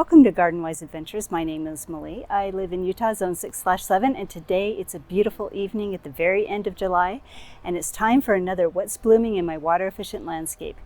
Welcome to Garden Wise Adventures. My name is Malie. I live in Utah, Zone 6/7, and today it's a beautiful evening at the very end of July, and it's time for another What's Blooming in My Water Efficient Landscape.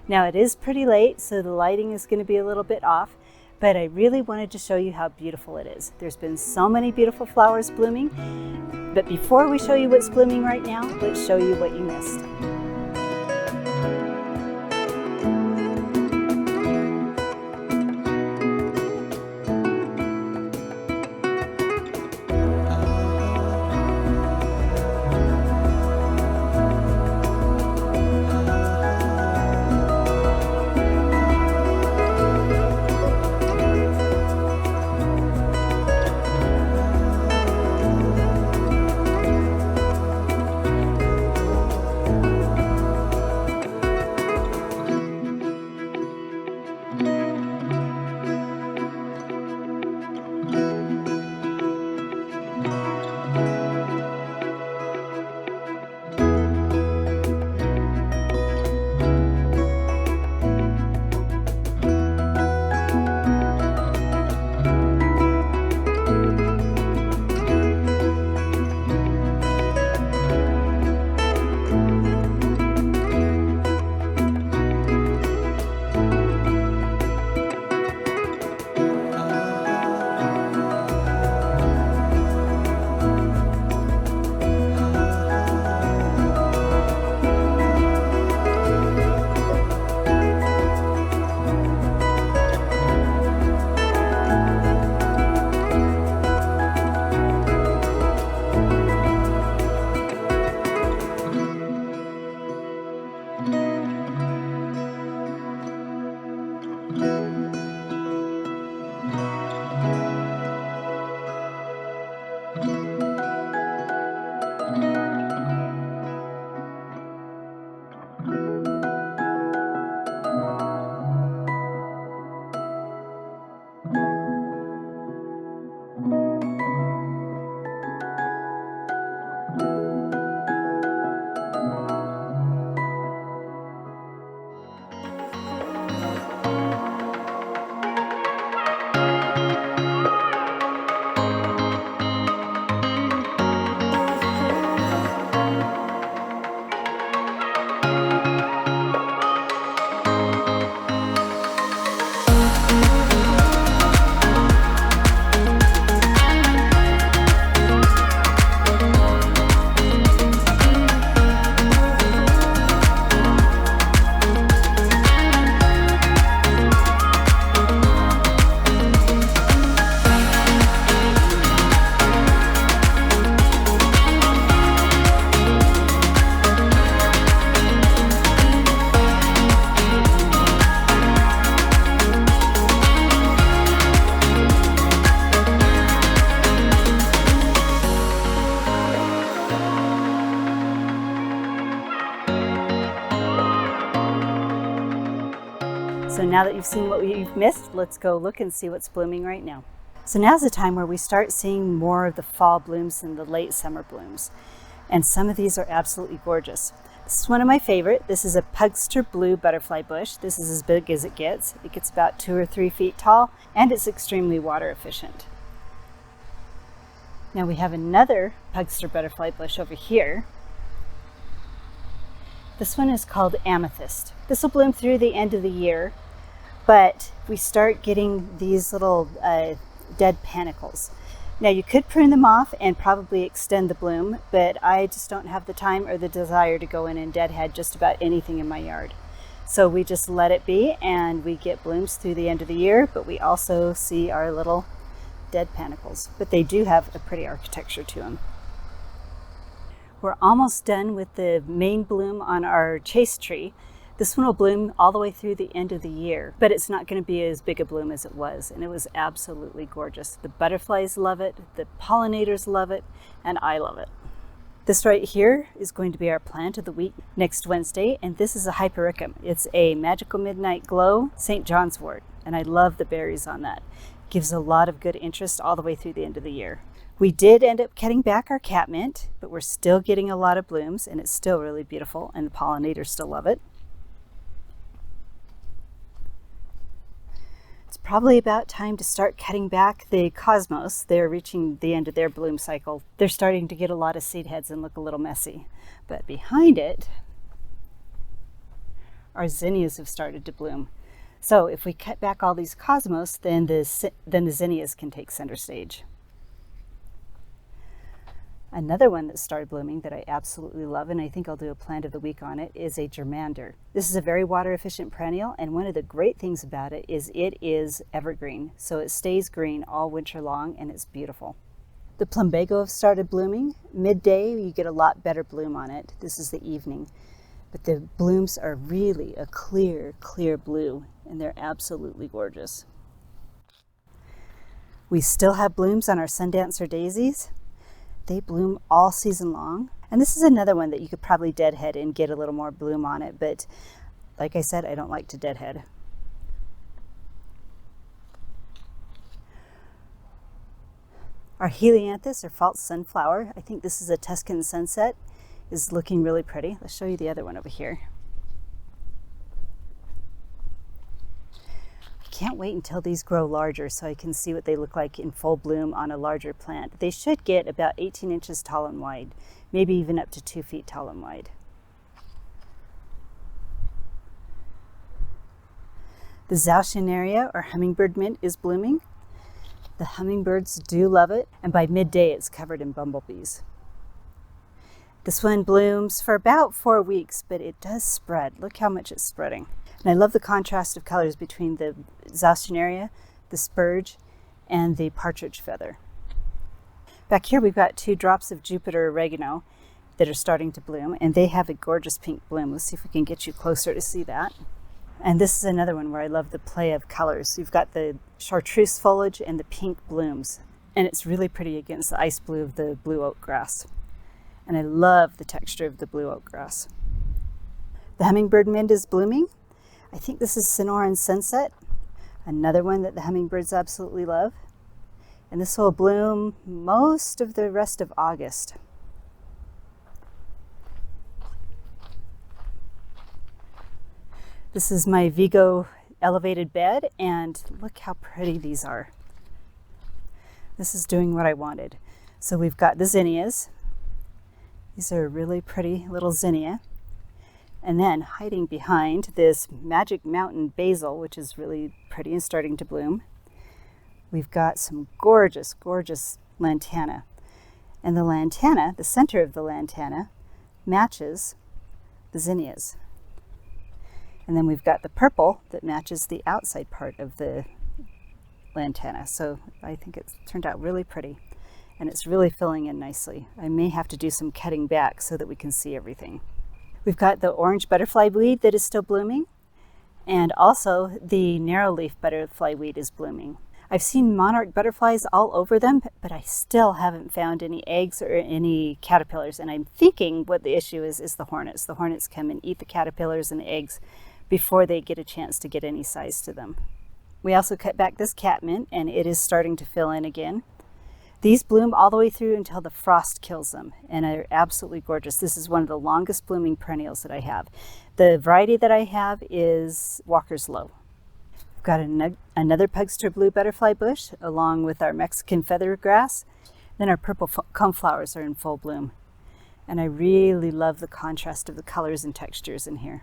Now it is pretty late, so the lighting is going to be a little bit off, but I really wanted to show you how beautiful it is. There's been so many beautiful flowers blooming, but before we show you what's blooming right now, let's show you what you missed. So now that you've seen what you've missed, let's go look and see what's blooming right now. So now's the time where we start seeing more of the fall blooms and the late summer blooms. And some of these are absolutely gorgeous. This is one of my favorite. This is a Pugster blue butterfly bush. This is as big as it gets. It gets about 2 or 3 feet tall, and it's extremely water efficient. Now we have another Pugster butterfly bush over here. This one is called Amethyst. This will bloom through the end of the year, but we start getting these little dead panicles. Now you could prune them off and probably extend the bloom, but I just don't have the time or the desire to go in and deadhead just about anything in my yard. So we just let it be, and we get blooms through the end of the year, but we also see our little dead panicles. But they do have a pretty architecture to them. We're almost done with the main bloom on our chase tree. This one will bloom all the way through the end of the year, but it's not going to be as big a bloom as it was, and it was absolutely gorgeous. The butterflies love it, the pollinators love it, and I love it. This right here is going to be our plant of the week next Wednesday, and this is a Hypericum. It's a Magical Midnight Glow St. John's wort, and I love the berries on that. It gives a lot of good interest all the way through the end of the year. We did end up cutting back our catmint, but we're still getting a lot of blooms, and it's still really beautiful, and the pollinators still love it. It's probably about time to start cutting back the cosmos. They're reaching the end of their bloom cycle. They're starting to get a lot of seed heads and look a little messy. But behind it, our zinnias have started to bloom. So if we cut back all these cosmos, then the zinnias can take center stage. Another one that started blooming that I absolutely love, and I think I'll do a plant of the week on it, is a germander. This is a very water efficient perennial, and one of the great things about it is evergreen. So it stays green all winter long, and it's beautiful. The plumbago have started blooming. Midday, you get a lot better bloom on it. This is the evening. But the blooms are really a clear, clear blue, and they're absolutely gorgeous. We still have blooms on our sundancer daisies. They bloom all season long. And this is another one that you could probably deadhead and get a little more bloom on it, but like I said, I don't like to deadhead. Our helianthus, or false sunflower, I think this is a Tuscan sunset, is looking really pretty. Let's show you the other one over here. Can't wait until these grow larger so I can see what they look like in full bloom on a larger plant. They should get about 18 inches tall and wide, maybe even up to 2 feet tall and wide. The Zauschneria, or hummingbird mint, is blooming. The hummingbirds do love it, and by midday it's covered in bumblebees. This one blooms for about 4 weeks, but it does spread. Look how much it's spreading. And I love the contrast of colors between the Zauschneria, the spurge, and the partridge feather. Back here we've got 2 drops of Jupiter oregano that are starting to bloom, and they have a gorgeous pink bloom. Let's see if we can get you closer to see that. And this is another one where I love the play of colors. You've got the chartreuse foliage and the pink blooms, and it's really pretty against the ice blue of the blue oak grass. And I love the texture of the blue oak grass. The hummingbird mint is blooming. I think this is Sonoran Sunset, another one that the hummingbirds absolutely love. And this will bloom most of the rest of August. This is my Vigo elevated bed, and look how pretty these are. This is doing what I wanted. So we've got the zinnias. These are a really pretty little zinnia. And then hiding behind this Magic Mountain basil, which is really pretty and starting to bloom, we've got some gorgeous, gorgeous lantana. And the lantana, the center of the lantana, matches the zinnias. And then we've got the purple that matches the outside part of the lantana. So I think it's turned out really pretty, and it's really filling in nicely. I may have to do some cutting back so that we can see everything. We've got the orange butterfly weed that is still blooming, and also the narrow leaf butterfly weed is blooming. I've seen monarch butterflies all over them, but I still haven't found any eggs or any caterpillars, and I'm thinking what the issue is the hornets. The hornets come and eat the caterpillars and the eggs before they get a chance to get any size to them. We also cut back this catmint, and it is starting to fill in again. These bloom all the way through until the frost kills them, and are absolutely gorgeous. This is one of the longest blooming perennials that I have. The variety that I have is Walker's Low. We've got another pugster blue butterfly bush along with our Mexican feather grass. Then our purple coneflowers are in full bloom. And I really love the contrast of the colors and textures in here.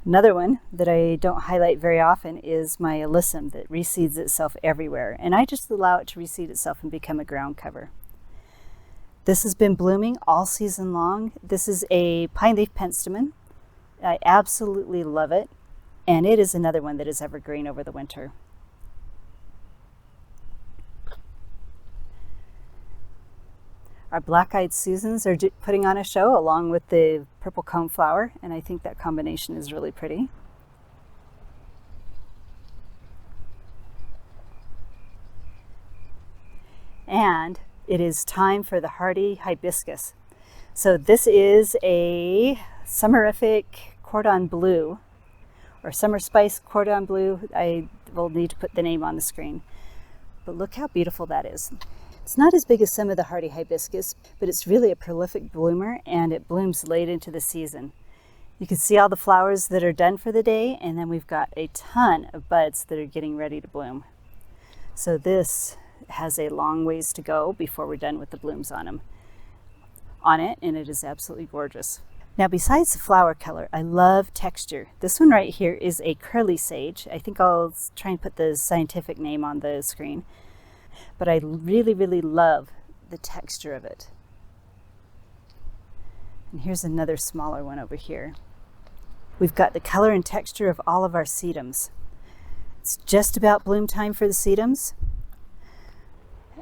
Another one that I don't highlight very often is my alyssum that reseeds itself everywhere, and I just allow it to reseed itself and become a ground cover. This has been blooming all season long. This is a pine leaf penstemon. I absolutely love it, and it is another one that is evergreen over the winter. Our black-eyed Susans are putting on a show along with the purple coneflower, and I think that combination is really pretty. And it is time for the hardy hibiscus. So this is a summerific cordon bleu, or summer spice cordon bleu. I will need to put the name on the screen. But look how beautiful that is. It's not as big as some of the hardy hibiscus, but it's really a prolific bloomer, and it blooms late into the season. You can see all the flowers that are done for the day, and then we've got a ton of buds that are getting ready to bloom. So this has a long ways to go before we're done with the blooms on it, and it is absolutely gorgeous. Now, besides the flower color, I love texture. This one right here is a curly sage. I think I'll try and put the scientific name on the screen, but I really, really love the texture of it. And here's another smaller one over here. We've got the color and texture of all of our sedums. It's just about bloom time for the sedums.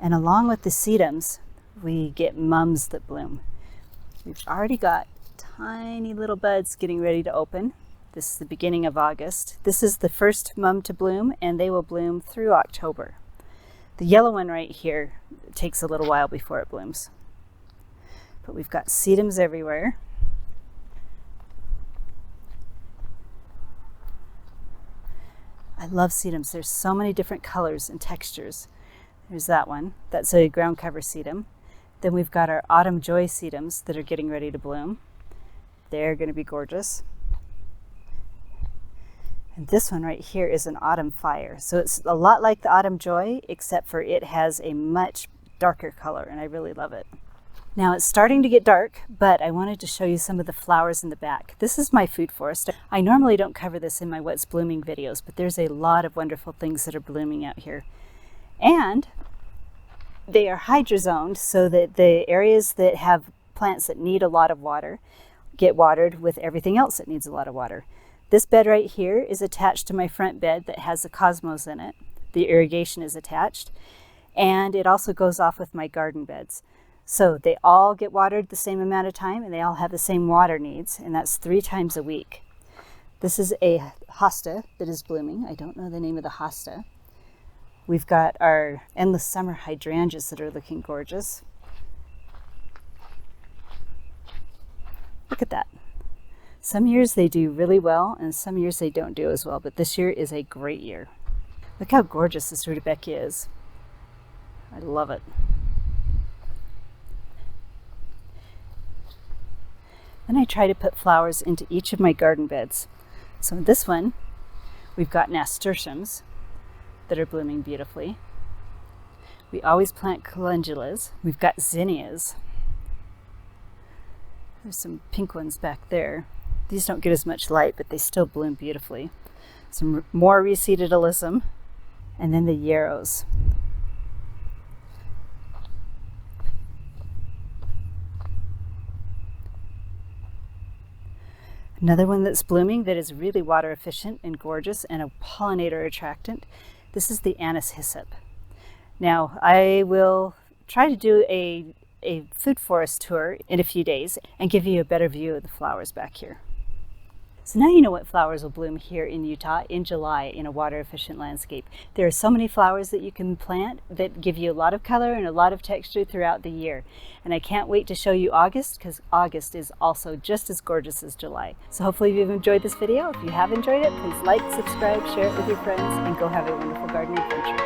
And along with the sedums, we get mums that bloom. We've already got tiny little buds getting ready to open. This is the beginning of August. This is the first mum to bloom, and they will bloom through October. The yellow one right here takes a little while before it blooms. But we've got sedums everywhere. I love sedums. There's so many different colors and textures. There's that one. That's a ground cover sedum. Then we've got our autumn joy sedums that are getting ready to bloom. They're going to be gorgeous. And this one right here is an autumn fire. So it's a lot like the autumn joy, except for it has a much darker color, and I really love it. Now it's starting to get dark, but I wanted to show you some of the flowers in the back. This is my food forest. I normally don't cover this in my What's Blooming videos, but there's a lot of wonderful things that are blooming out here. And they are hydrozoned so that the areas that have plants that need a lot of water get watered with everything else that needs a lot of water. This bed right here is attached to my front bed that has a cosmos in it. The irrigation is attached, and it also goes off with my garden beds. So they all get watered the same amount of time, and they all have the same water needs, and that's 3 times a week. This is a hosta that is blooming. I don't know the name of the hosta. We've got our endless summer hydrangeas that are looking gorgeous. Look at that. Some years they do really well, and some years they don't do as well, but this year is a great year. Look how gorgeous this rudbeckia is. I love it. Then I try to put flowers into each of my garden beds. So in this one, we've got nasturtiums that are blooming beautifully. We always plant calendulas. We've got zinnias. There's some pink ones back there. These don't get as much light, but they still bloom beautifully. Some more reseeded alyssum, and then the yarrows. Another one that's blooming that is really water efficient and gorgeous and a pollinator attractant. This is the anise hyssop. Now I will try to do a food forest tour in a few days and give you a better view of the flowers back here. So now you know what flowers will bloom here in Utah in July in a water efficient landscape. There are so many flowers that you can plant that give you a lot of color and a lot of texture throughout the year. And I can't wait to show you August, because August is also just as gorgeous as July. So hopefully you've enjoyed this video. If you have enjoyed it, please like, subscribe, share it with your friends, and go have a wonderful garden adventure.